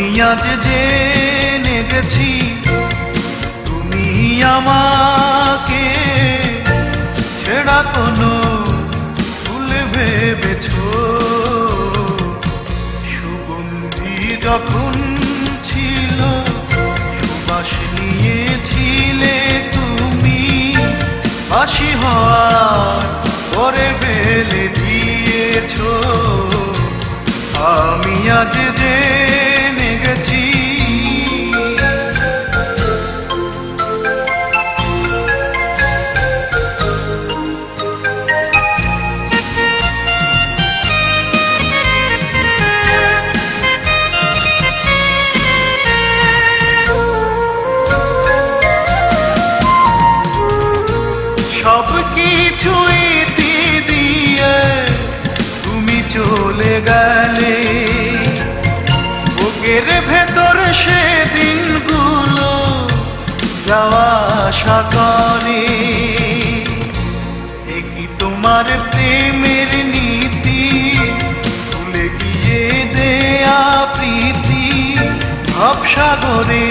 আমি আজ জেনে গেছি তুমি আমাকে ছেড়া কোনো ফুল ভেবেছো। সুগন্ধি যখন ছিল সুবাস নিয়েছিলে তুমি, বাসি হওয়ার পরে ফেলে দিয়েছো। আমি আজ জেনে গেছি সব কিছুই দিয়ে তুমি চলে গেলে, বুকের ভেতর সে দিনগুলো যাওয়া আশা করে। কি তোমার প্রেমের নীতি, ভুলে গিয়ে দেয়া প্রীতি ভবসাগরে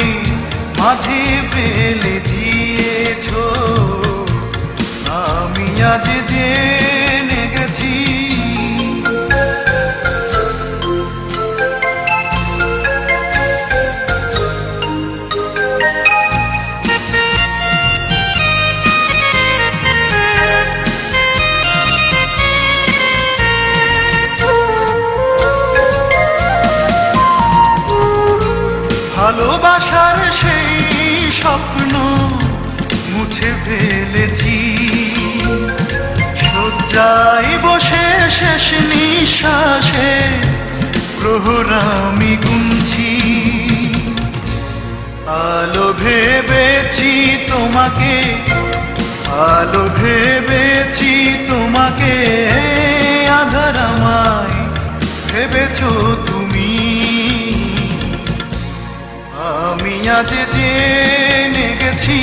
মাঝে ফেলে দিয়েছো। আমি আজ জেনে গেছি ভালোবাসার সেই স্বপ্ন মুছে ফেলেছি। শয্যায় বসে শেষ নিঃশ্বাসে প্রহর আমি গুনছি। আলো ভেবেছি তোমাকে, আলো ভেবেছি তোমাকে, আধার আমায় ভেবেছো তুমি। আমি আজ জেনে গেছি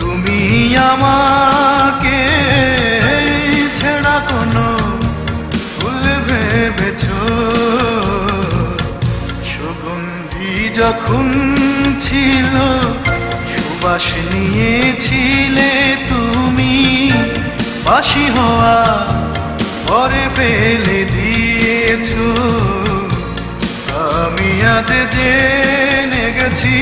তুমি আমাকে ছেড়া কোনো ফুল ভেবেছো। সুগন্ধি যখন ছিল সুবাস নিয়েছিলে তুমি, বাসি হওয়া পরে ফেলে দিয়েছো। আমি আজ জেনে গেছি